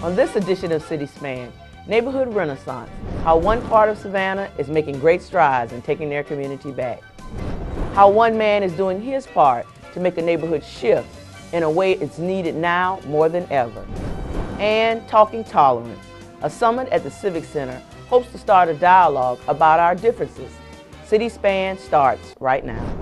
On this edition of City Span, Neighborhood Renaissance, how one part of Savannah is making great strides in taking their community back. How one man is doing his part to make a neighborhood shift in a way it's needed now more than ever. And Talking Tolerance, a summit at the Civic Center hopes to start a dialogue about our differences. City Span starts right now.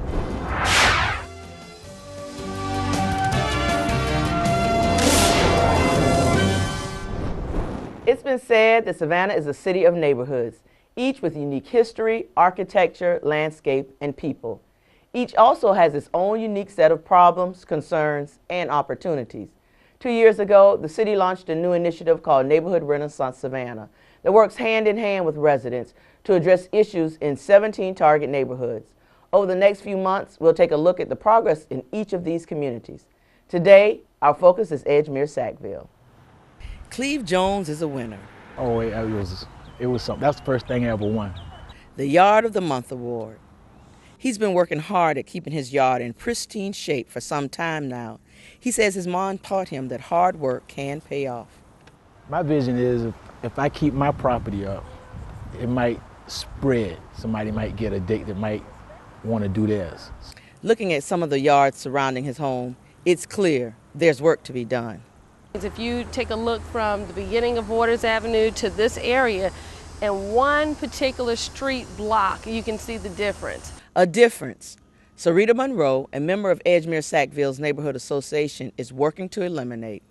It's been said that Savannah is a city of neighborhoods, each with unique history, architecture, landscape, and people. Each also has its own unique set of problems, concerns, and opportunities. 2 years ago, the city launched a new initiative called Neighborhood Renaissance Savannah that works hand in hand with residents to address issues in 17 target neighborhoods. Over the next few months, we'll take a look at the progress in each of these communities. Today, our focus is Edgemere-Sackville. Cleve Jones is a winner. Oh, it was something. That's the first thing I ever won. The Yard of the Month Award. He's been working hard at keeping his yard in pristine shape for some time now. He says his mom taught him that hard work can pay off. My vision is if I keep my property up, it might spread. Somebody might get a date that might want to do theirs. Looking at some of the yards surrounding his home, it's clear there's work to be done. If you take a look from the beginning of Waters Avenue to this area, in one particular street block, you can see the difference. A difference Sarita Monroe, a member of Edgemere-Sackville's Neighborhood Association, is working to eliminate.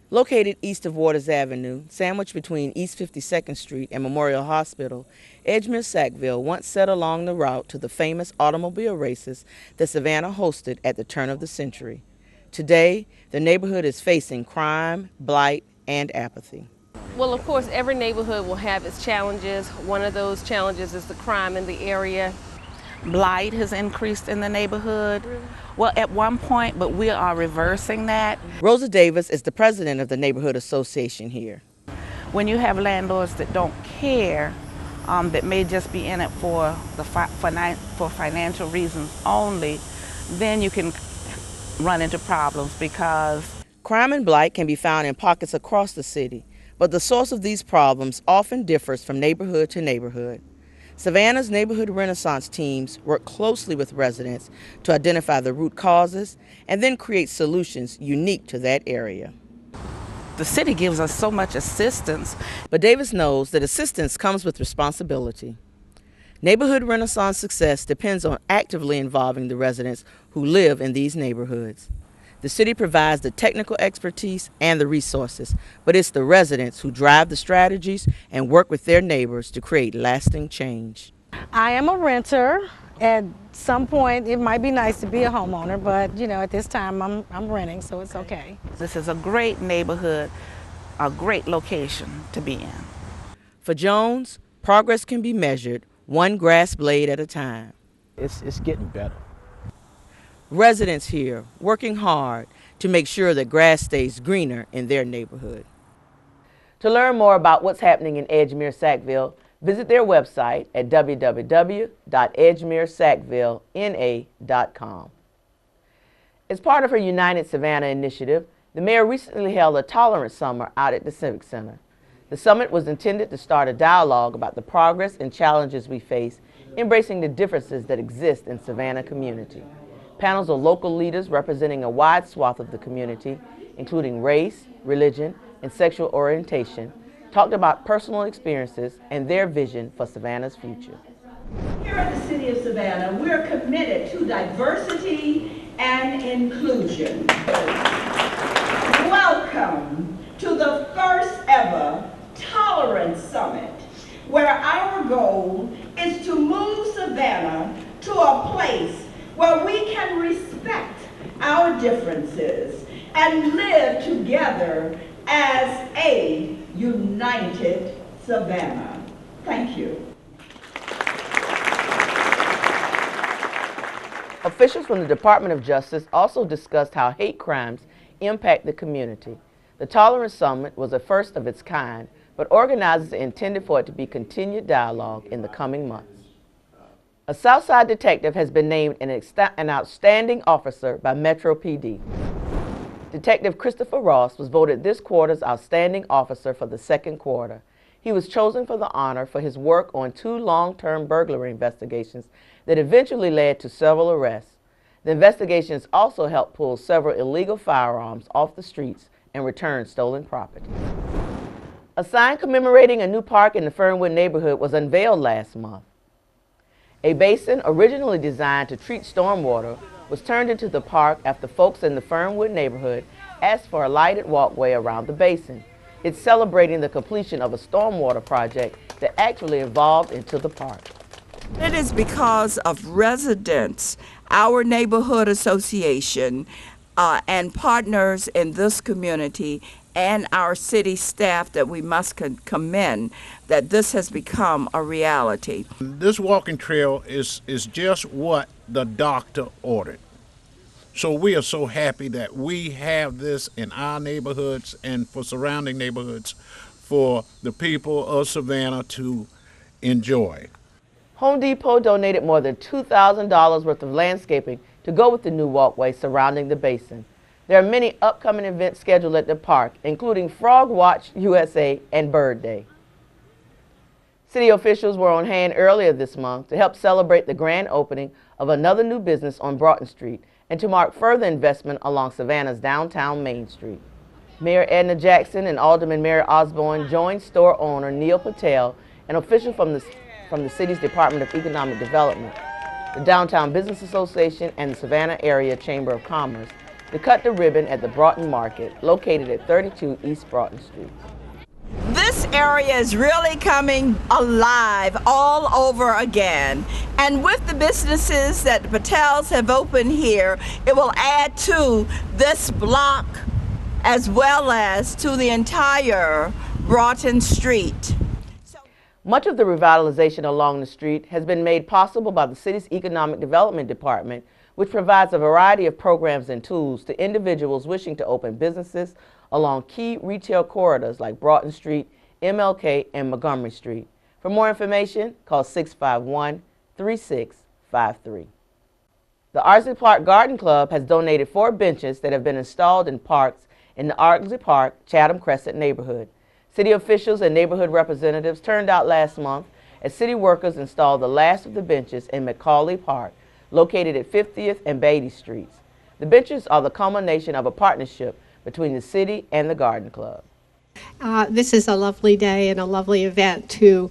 Located east of Waters Avenue, sandwiched between East 52nd Street and Memorial Hospital, Edgemere-Sackville once sat along the route to the famous automobile races that Savannah hosted at the turn of the century. Today, the neighborhood is facing crime, blight, and apathy. Well, of course, every neighborhood will have its challenges. One of those challenges is the crime in the area. Blight has increased in the neighborhood. Well, at one point, but we are reversing that. Rosa Davis is the president of the Neighborhood Association here. When you have landlords that don't care, that may just be in it for financial reasons only, then you can run into problems because crime and blight can be found in pockets across the city, but the source of these problems often differs from neighborhood to neighborhood. Savannah's Neighborhood Renaissance teams work closely with residents to identify the root causes and then create solutions unique to that area. The city gives us so much assistance. But Davis knows that assistance comes with responsibility. Neighborhood Renaissance success depends on actively involving the residents who live in these neighborhoods. The city provides the technical expertise and the resources, but it's the residents who drive the strategies and work with their neighbors to create lasting change. I am a renter. At some point, it might be nice to be a homeowner, but you know, at this time, I'm renting, so it's okay. This is a great neighborhood, a great location to be in. For Jones, progress can be measured one grass blade at a time. It's getting better. Residents here working hard to make sure that grass stays greener in their neighborhood. To learn more about what's happening in Edgemere-Sackville, visit their website at www.edgemeresackvillena.com. As part of her United Savannah initiative, the mayor recently held a tolerance summer out at the Civic Center. The summit was intended to start a dialogue about the progress and challenges we face, embracing the differences that exist in Savannah community. Panels of local leaders representing a wide swath of the community, including race, religion, and sexual orientation, talked about personal experiences and their vision for Savannah's future. Here at the City of Savannah, we're committed to diversity and inclusion. Welcome to the first ever Tolerance Summit, where our goal is to move Savannah to a place where we can respect our differences and live together as a united Savannah. Thank you. Officials from the Department of Justice also discussed how hate crimes impact the community. The Tolerance Summit was a first of its kind, but organizers intended for it to be continued dialogue in the coming months. A Southside detective has been named an outstanding officer by Metro PD. Detective Christopher Ross was voted this quarter's Outstanding Officer for the second quarter. He was chosen for the honor for his work on 2 long-term burglary investigations that eventually led to several arrests. The investigations also helped pull several illegal firearms off the streets and return stolen property. A sign commemorating a new park in the Fernwood neighborhood was unveiled last month. A basin originally designed to treat stormwater was turned into the park after folks in the Fernwood neighborhood asked for a lighted walkway around the basin. It's celebrating the completion of a stormwater project that actually evolved into the park. It is because of residents, our neighborhood association, and partners in this community and our city staff that we must commend that this has become a reality. This walking trail is just what the doctor ordered. So we are so happy that we have this in our neighborhoods and for surrounding neighborhoods for the people of Savannah to enjoy. Home Depot donated more than $2,000 worth of landscaping to go with the new walkway surrounding the basin. There are many upcoming events scheduled at the park, including Frog Watch USA and Bird Day. City officials were on hand earlier this month to help celebrate the grand opening of another new business on Broughton Street and to mark further investment along Savannah's downtown Main Street. Mayor Edna Jackson and Alderman Mary Osborne joined store owner Neil Patel, an official from the city's Department of Economic Development, the Downtown Business Association, and the Savannah Area Chamber of Commerce to cut the ribbon at the Broughton Market, located at 32 East Broughton Street. This area is really coming alive all over again. And with the businesses that the Patels have opened here, it will add to this block as well as to the entire Broughton Street. Much of the revitalization along the street has been made possible by the city's Economic Development Department, which provides a variety of programs and tools to individuals wishing to open businesses along key retail corridors like Broughton Street, MLK, and Montgomery Street. For more information, call 651-3653. The Ardsley Park Garden Club has donated 4 benches that have been installed in parks in the Ardsley Park, Chatham Crescent neighborhood. City officials and neighborhood representatives turned out last month as city workers installed the last of the benches in Macaulay Park, located at 50th and Beatty Streets. The benches are the culmination of a partnership between the city and the Garden Club. This is a lovely day and a lovely event to,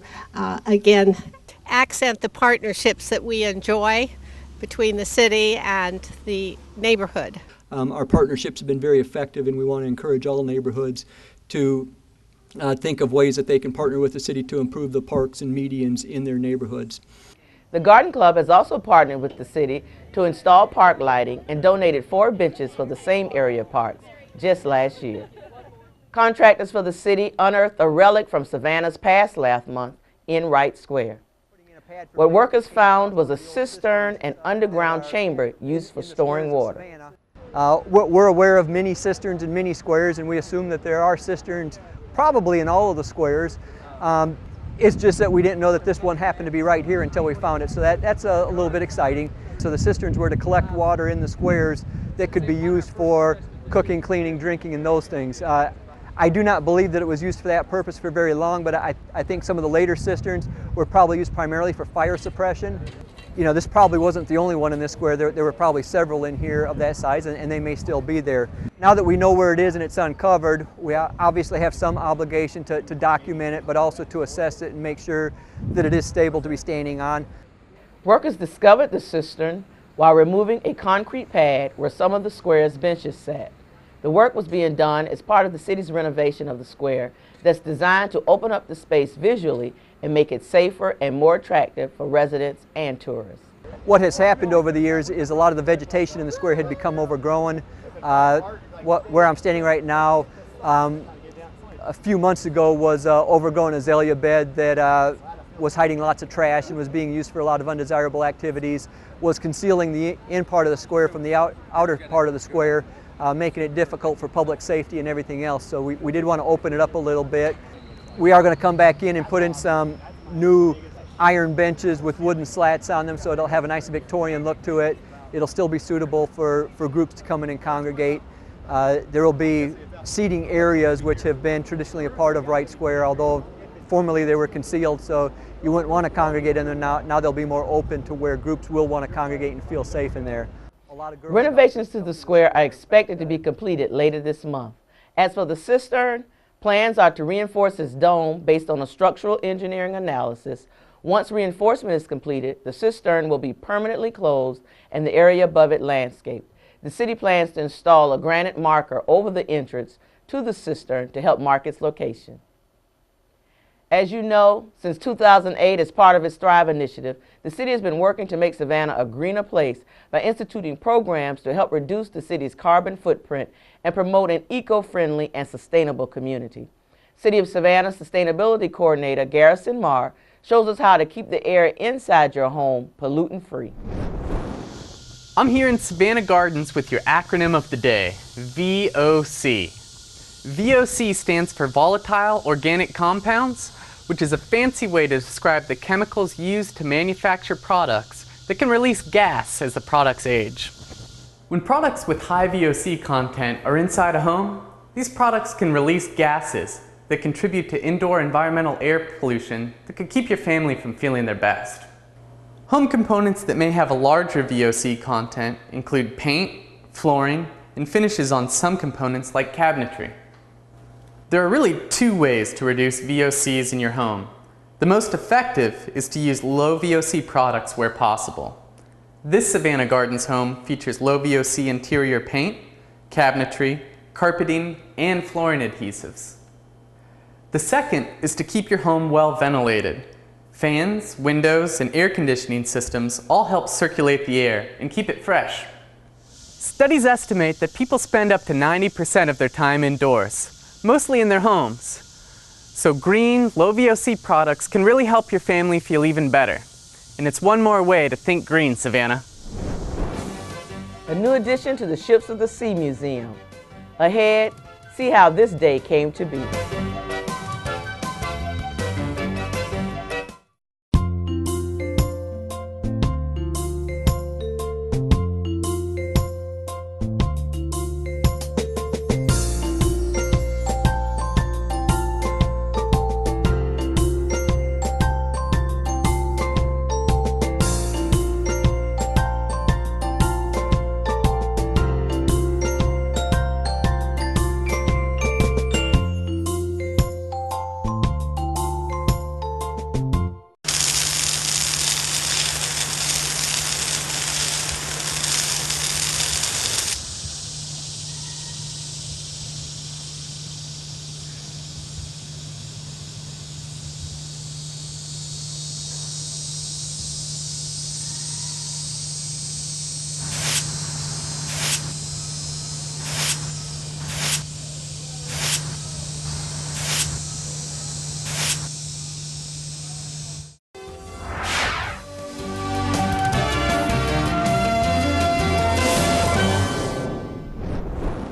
again, accent the partnerships that we enjoy between the city and the neighborhood. Our partnerships have been very effective, and we want to encourage all neighborhoods to think of ways that they can partner with the city to improve the parks and medians in their neighborhoods. The Garden Club has also partnered with the city to install park lighting and donated 4 benches for the same area parks just last year. Contractors for the city unearthed a relic from Savannah's past last month in Wright Square. What workers found was a cistern and underground chamber used for storing water. We're aware of many cisterns and many squares, and we assume that there are cisterns probably in all of the squares. It's just that we didn't know that this one happened to be right here until we found it, so that's a little bit exciting. So the cisterns were to collect water in the squares that could be used for cooking, cleaning, drinking, and those things. I do not believe that it was used for that purpose for very long, but I think some of the later cisterns were probably used primarily for fire suppression. You know, this probably wasn't the only one in this square. There were probably several in here of that size, and they may still be there. Now that we know where it is and it's uncovered, we obviously have some obligation to document it, but also to assess it and make sure that it is stable to be standing on. Workers discovered the cistern while removing a concrete pad where some of the square's benches sat. The work was being done as part of the city's renovation of the square that's designed to open up the space visually and make it safer and more attractive for residents and tourists. What has happened over the years is a lot of the vegetation in the square had become overgrown. Where I'm standing right now, a few months ago was overgrown azalea bed that was hiding lots of trash and was being used for a lot of undesirable activities, was concealing the in part of the square from the outer part of the square, making it difficult for public safety and everything else. So we did want to open it up a little bit. We are going to come back in and put in some new iron benches with wooden slats on them, so it'll have a nice Victorian look to it. It'll still be suitable for groups to come in and congregate. There will be seating areas which have been traditionally a part of Wright Square, although formerly they were concealed, so you wouldn't want to congregate in there. Now they'll be more open to where groups will want to congregate and feel safe in there. Renovations to the square are expected to be completed later this month. As for the cistern, plans are to reinforce its dome based on a structural engineering analysis. Once reinforcement is completed, the cistern will be permanently closed and the area above it landscaped. The city plans to install a granite marker over the entrance to the cistern to help mark its location. As you know, since 2008, as part of its Thrive initiative, the city has been working to make Savannah a greener place by instituting programs to help reduce the city's carbon footprint and promote an eco-friendly and sustainable community. City of Savannah Sustainability Coordinator Garrison Marr shows us how to keep the air inside your home pollutant-free. I'm here in Savannah Gardens with your acronym of the day, VOC. VOC stands for Volatile Organic Compounds, which is a fancy way to describe the chemicals used to manufacture products that can release gas as the products age. When products with high VOC content are inside a home, these products can release gases that contribute to indoor environmental air pollution that could keep your family from feeling their best. Home components that may have a larger VOC content include paint, flooring, and finishes on some components like cabinetry. There are really two ways to reduce VOCs in your home. The most effective is to use low VOC products where possible. This Savannah Gardens home features low VOC interior paint, cabinetry, carpeting, and flooring adhesives. The second is to keep your home well ventilated. Fans, windows, and air conditioning systems all help circulate the air and keep it fresh. Studies estimate that people spend up to 90% of their time indoors, mostly in their homes. So green, low VOC products can really help your family feel even better. And it's one more way to think green, Savannah. A new addition to the Ships of the Sea Museum. Ahead, see how this day came to be.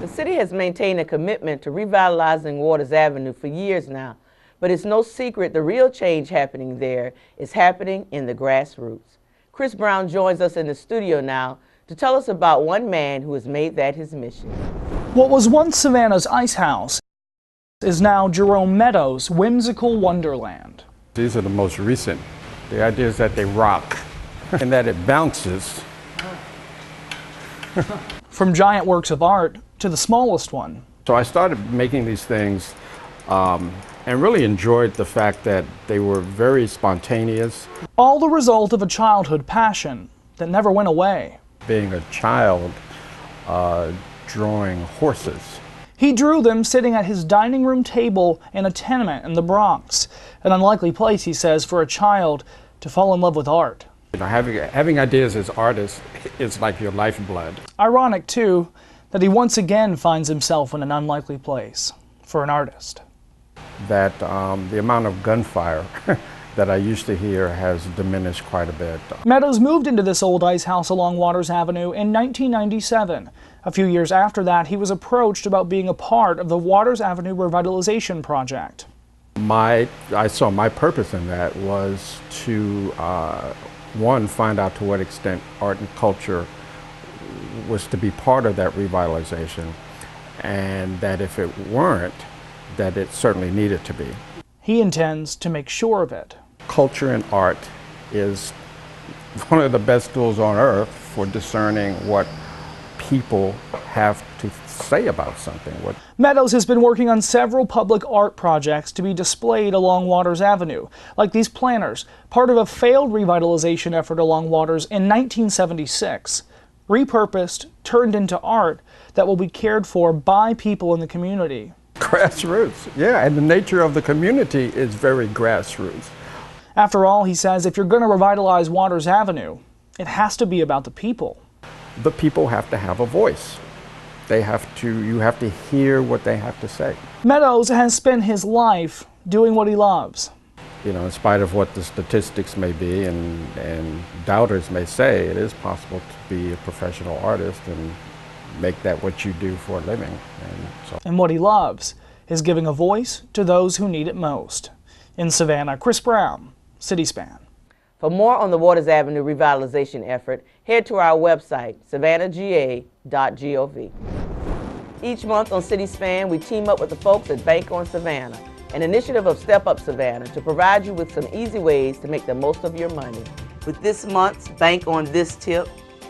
The city has maintained a commitment to revitalizing Waters Avenue for years now, but it's no secret the real change happening there is happening in the grassroots. Chris Brown joins us in the studio now to tell us about one man who has made that his mission. What was once Savannah's Ice House is now Jerome Meadows' whimsical wonderland. These are the most recent. The idea is that they rock and that it bounces. From giant works of art to the smallest one. So I started making these things and really enjoyed the fact that they were very spontaneous. All the result of a childhood passion that never went away. Being a child, drawing horses. He drew them sitting at his dining room table in a tenement in the Bronx, an unlikely place, he says, for a child to fall in love with art. You know, having ideas as artists is like your lifeblood. Ironic, too, that he once again finds himself in an unlikely place for an artist. That the amount of gunfire that I used to hear has diminished quite a bit. Meadows moved into this old ice house along Waters Avenue in 1997. A few years after that, he was approached about being a part of the Waters Avenue Revitalization Project. I saw my purpose in that was to, one, find out to what extent art and culture was to be part of that revitalization, and that if it weren't, that it certainly needed to be. He intends to make sure of it. Culture and art is one of the best tools on earth for discerning what people have to say about something. Meadows has been working on several public art projects to be displayed along Waters Avenue, like these planters, part of a failed revitalization effort along Waters in 1976. Repurposed, turned into art that will be cared for by people in the community. Grassroots, yeah, and the nature of the community is very grassroots. After all, he says, if you're going to revitalize Waters Avenue, it has to be about the people. The people have to have a voice. You have to hear what they have to say. Meadows has spent his life doing what he loves. You know, in spite of what the statistics may be and doubters may say, it is possible to be a professional artist and make that what you do for a living. And what he loves is giving a voice to those who need it most. In Savannah, Chris Brown, CitySpan. For more on the Waters Avenue revitalization effort, head to our website, savannahga.gov. Each month on CitySpan, we team up with the folks at Bank on Savannah, an initiative of Step Up Savannah, to provide you with some easy ways to make the most of your money. With this month's Bank on This tip,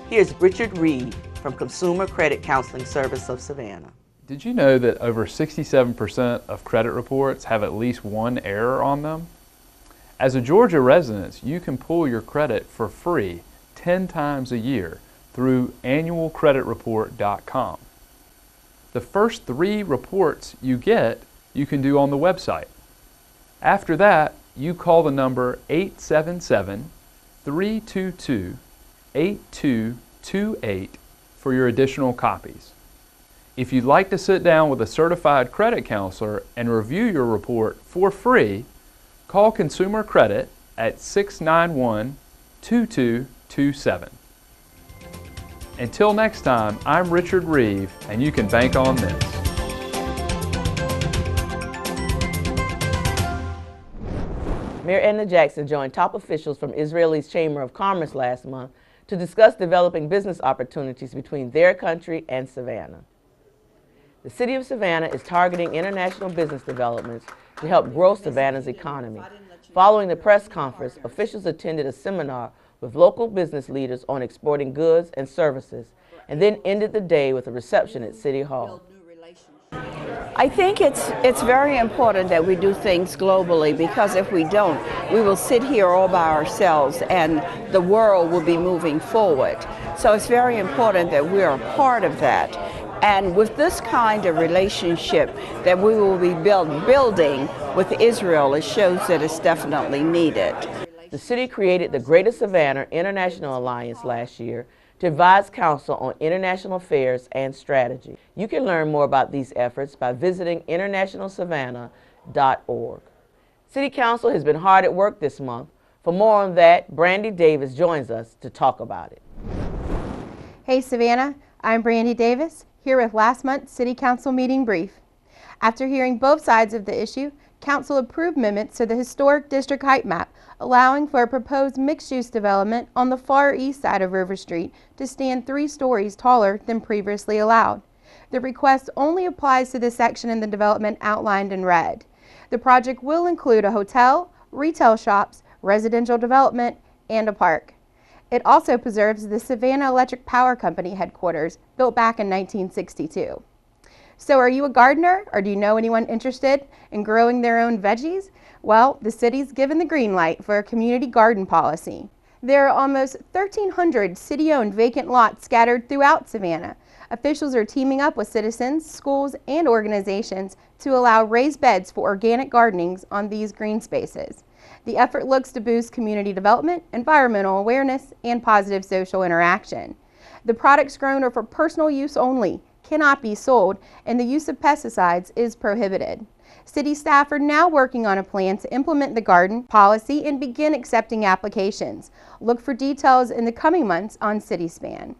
here's Richard Reed from Consumer Credit Counseling Service of Savannah. Did you know that over 67% of credit reports have at least one error on them? As a Georgia resident, you can pull your credit for free 10 times a year through annualcreditreport.com. The first 3 reports you get, you can do on the website. After that, you call the number 877-322-8228 for your additional copies. If you'd like to sit down with a certified credit counselor and review your report for free, call Consumer Credit at 691-2227. Until next time, I'm Richard Reeve, and you can bank on this. Mayor Edna Jackson joined top officials from Israel's Chamber of Commerce last month to discuss developing business opportunities between their country and Savannah. The city of Savannah is targeting international business developments to help grow Savannah's economy. Following the press conference, officials attended a seminar with local business leaders on exporting goods and services, and then ended the day with a reception at City Hall. I think it's very important that we do things globally, because if we don't, we will sit here all by ourselves and the world will be moving forward. So it's very important that we're a part of that. And with this kind of relationship that we will be building with Israel, it shows that it's definitely needed. The city created the Greater Savannah International Alliance last year to advise council on international affairs and strategy. You can learn more about these efforts by visiting internationalsavannah.org. City Council has been hard at work this month. For more on that, Brandy Davis joins us to talk about it. Hey Savannah, I'm Brandy Davis, here with last month's City Council meeting brief. After hearing both sides of the issue, Council approved amendments to the historic district height map, allowing for a proposed mixed-use development on the far east side of River Street to stand 3 stories taller than previously allowed. The request only applies to the section in the development outlined in red. The project will include a hotel, retail shops, residential development, and a park. It also preserves the Savannah Electric Power Company headquarters, built back in 1962. So are you a gardener, or do you know anyone interested in growing their own veggies? Well, the city's given the green light for a community garden policy. There are almost 1,300 city-owned vacant lots scattered throughout Savannah. Officials are teaming up with citizens, schools, and organizations to allow raised beds for organic gardenings on these green spaces. The effort looks to boost community development, environmental awareness, and positive social interaction. The products grown are for personal use only, cannot be sold, and the use of pesticides is prohibited. City staff are now working on a plan to implement the garden policy and begin accepting applications. Look for details in the coming months on CitySpan.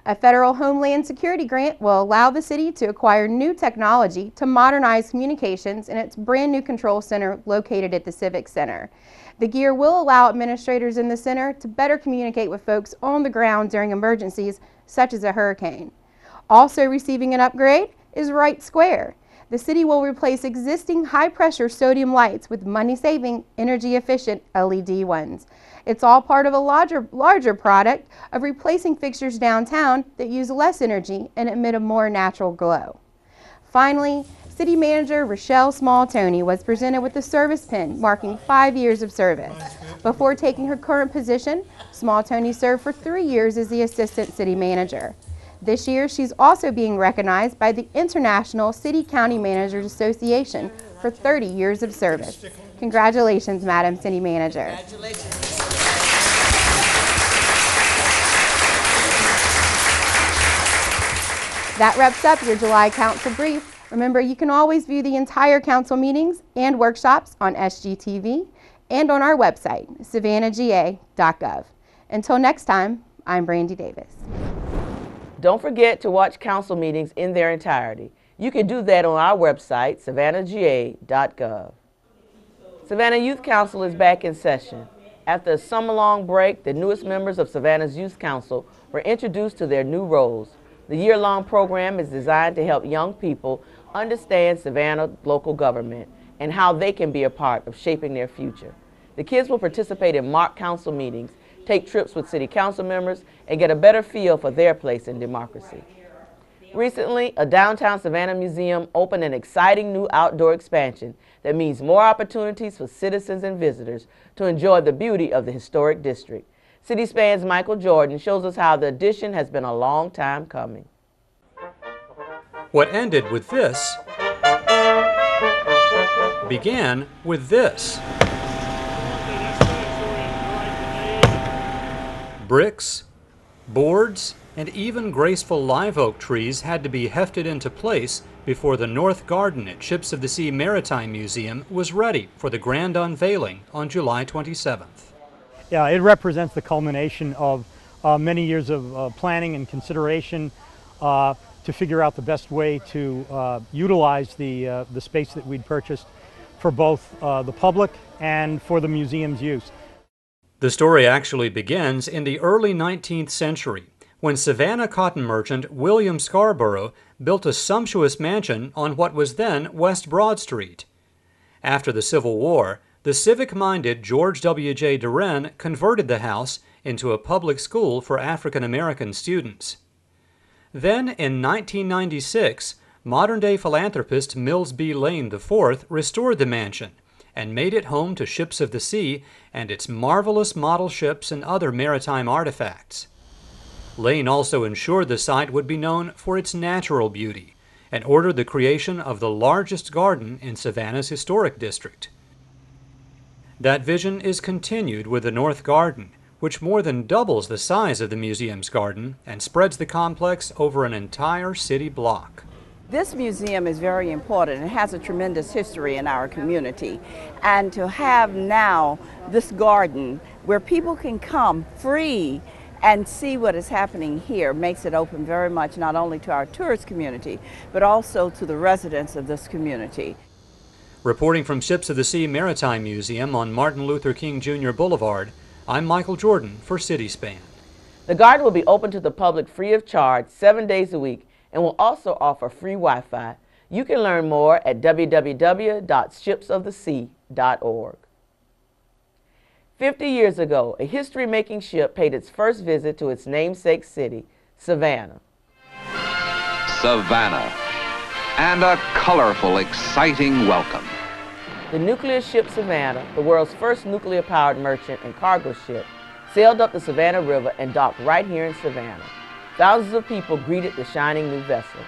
A federal Homeland Security grant will allow the city to acquire new technology to modernize communications in its brand new control center located at the Civic Center. The gear will allow administrators in the center to better communicate with folks on the ground during emergencies such as a hurricane. Also receiving an upgrade is Wright Square. The city will replace existing high-pressure sodium lights with money-saving, energy-efficient LED ones. It's all part of a larger product of replacing fixtures downtown that use less energy and emit a more natural glow. Finally, City Manager Rochelle Small-Toney was presented with a service pin marking 5 years of service. Before taking her current position, Small-Toney served for 3 years as the Assistant City Manager. This year, she's also being recognized by the International City-County Managers Association for 30 years of service. Congratulations, Madam City Manager. Congratulations. That wraps up your July Council Brief. Remember, you can always view the entire council meetings and workshops on SGTV and on our website, savannahga.gov. Until next time, I'm Brandy Davis. Don't forget to watch council meetings in their entirety. You can do that on our website, savannahga.gov. Savannah Youth Council is back in session. After a summer-long break, the newest members of Savannah's Youth Council were introduced to their new roles. The year-long program is designed to help young people understand Savannah local government and how they can be a part of shaping their future. The kids will participate in mock council meetings, take trips with city council members, and get a better feel for their place in democracy. Recently, a downtown Savannah museum opened an exciting new outdoor expansion that means more opportunities for citizens and visitors to enjoy the beauty of the historic district. City Span's Michael Jordan shows us how the addition has been a long time coming. What ended with this began with this. Bricks, boards, and even graceful live oak trees had to be hefted into place before the North Garden at Ships of the Sea Maritime Museum was ready for the grand unveiling on July 27th. Yeah, it represents the culmination of many years of planning and consideration to figure out the best way to utilize the space that we'd purchased for both the public and for the museum's use. The story actually begins in the early 19th century, when Savannah cotton merchant William Scarborough built a sumptuous mansion on what was then West Broad Street. After the Civil War, the civic-minded George W.J. Duren converted the house into a public school for African American students. Then, in 1996, modern-day philanthropist Mills B. Lane IV restored the mansion and made it home to Ships of the Sea and its marvelous model ships and other maritime artifacts. Lane also ensured the site would be known for its natural beauty and ordered the creation of the largest garden in Savannah's historic district. That vision is continued with the North Garden, which more than doubles the size of the museum's garden and spreads the complex over an entire city block. This museum is very important. It has a tremendous history in our community. And to have now this garden where people can come free and see what is happening here makes it open very much not only to our tourist community, but also to the residents of this community. Reporting from Ships of the Sea Maritime Museum on Martin Luther King Jr. Boulevard, I'm Michael Jordan for City Span. The garden will be open to the public free of charge 7 days a week and will also offer free Wi-Fi. You can learn more at www.shipsofthesea.org. 50 years ago, a history-making ship paid its first visit to its namesake city, Savannah. Savannah, and a colorful, exciting welcome. The nuclear ship Savannah, the world's first nuclear-powered merchant and cargo ship, sailed up the Savannah River and docked right here in Savannah. Thousands of people greeted the shining new vessel.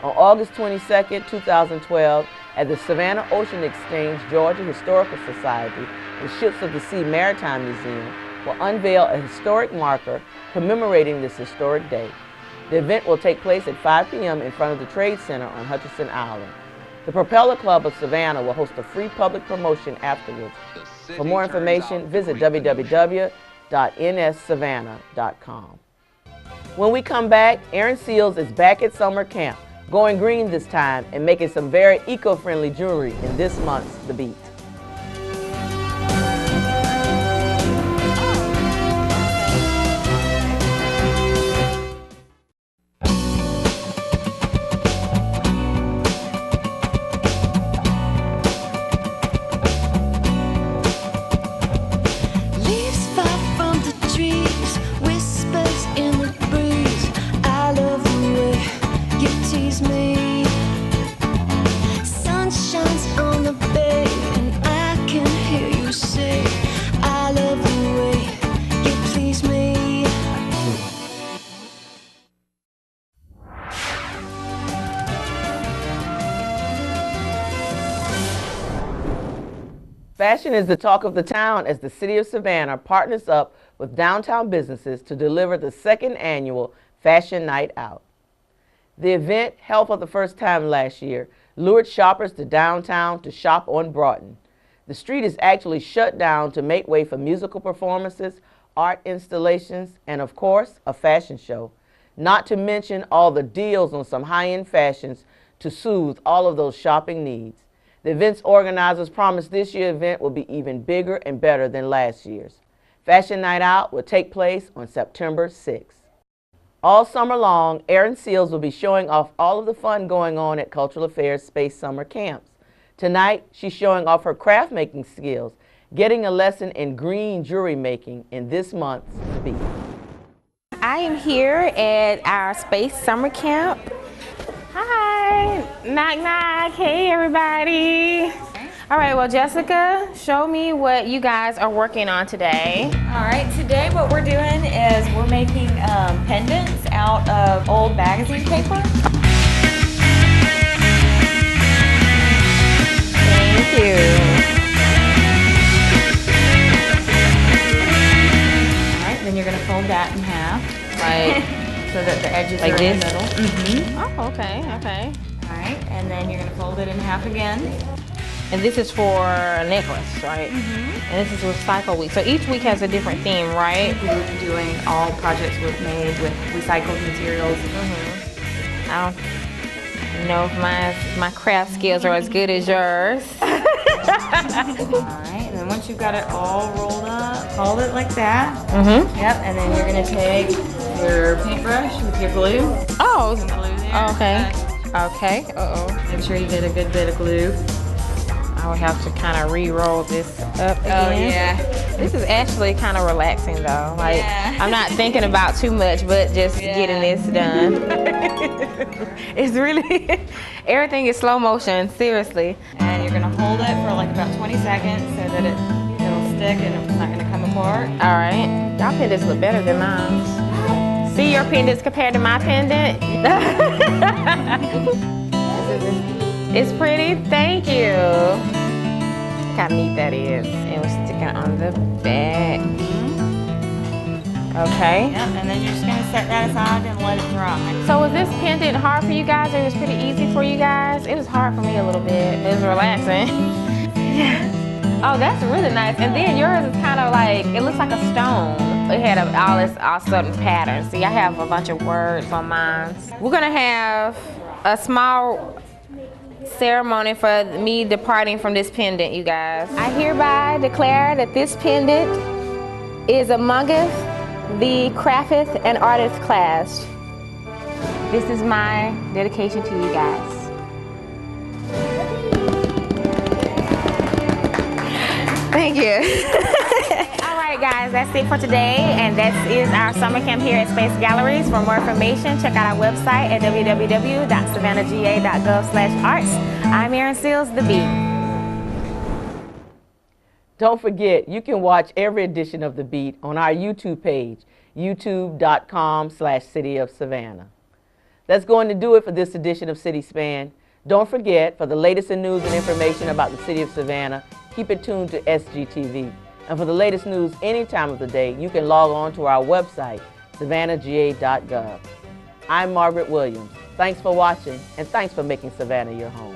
On August 22, 2012, at the Savannah Ocean Exchange Georgia Historical Society, the Ships of the Sea Maritime Museum will unveil a historic marker commemorating this historic day. The event will take place at 5 p.m. in front of the Trade Center on Hutchinson Island. The Propeller Club of Savannah will host a free public promotion afterwards. For more information, visit www.nssavannah.com. When we come back, Aaron Seals is back at summer camp, going green this time and making some very eco-friendly jewelry in this month's The Beat. Fashion is the talk of the town as the City of Savannah partners up with downtown businesses to deliver the second annual Fashion Night Out. The event, held for the first time last year, lured shoppers to downtown to shop on Broughton. The street is actually shut down to make way for musical performances, art installations, and of course, a fashion show. Not to mention all the deals on some high-end fashions to soothe all of those shopping needs. The event's organizers promise this year's event will be even bigger and better than last year's. Fashion Night Out will take place on September 6th. All summer long, Erin Seals will be showing off all of the fun going on at Cultural Affairs Space Summer Camps. Tonight, she's showing off her craft making skills, getting a lesson in green jewelry making in this month's Beat. I am here at our Space Summer Camp. Hi, knock knock, hey everybody. All right, well Jessica, show me what you guys are working on today. All right, today what we're doing is we're making pendants out of old magazine paper. Thank you. All right, then you're gonna fold that in half. Like, so that the edges like are this? in the middle. Mm-hmm. Oh, okay, okay. All right, and then you're gonna fold it in half again. And this is for a necklace, right? Mm-hmm. And this is Recycle Week. So each week has a different theme, right? We're doing all projects we've made with recycled materials. Mm-hmm. I don't know if my craft skills are as good as yours. All right, and then once you've got it all rolled up, hold it like that. Mm-hmm. Yep, and then you're gonna take your paintbrush with your glue. Oh, Some glue there. okay. Okay, uh-oh. Make sure you get a good bit of glue. I would have to kind of re-roll this up again. Oh, yeah. This is actually kind of relaxing though. Like, Yeah. I'm not thinking about too much, but just getting this done. It's really, everything is slow motion, seriously. And you're gonna hold it for like about 20 seconds so that it'll stick and it's not gonna come apart. All right. Y'all pendants look better than mine. See your pendants compared to my pendant? It's pretty, thank you. Look how neat that is. And we're sticking it on the back. Okay. Yep, and then you're just gonna set that aside and let it dry. So was this pendant hard for you guys, or it was pretty easy for you guys? It was hard for me a little bit. It was relaxing. Oh, that's really nice. And then yours is kind of like, it looks like a stone. It had all certain patterns. See, I have a bunch of words on mine. We're gonna have a small ceremony for me departing from this pendant, you guys. I hereby declare that this pendant is amongst the crafteth and artist class. This is my dedication to you guys. Thank you. All right, guys, that's it for today, and that is our summer camp here at Space Galleries. For more information, check out our website at www.savannahga.gov/arts. I'm Erin Seals, The Beat. Don't forget, you can watch every edition of The Beat on our YouTube page, youtube.com/City of Savannah. That's going to do it for this edition of City Span. Don't forget, for the latest in news and information about the City of Savannah, keep it tuned to SGTV. And for the latest news any time of the day, you can log on to our website, savannahga.gov. I'm Margaret Williams. Thanks for watching, and thanks for making Savannah your home.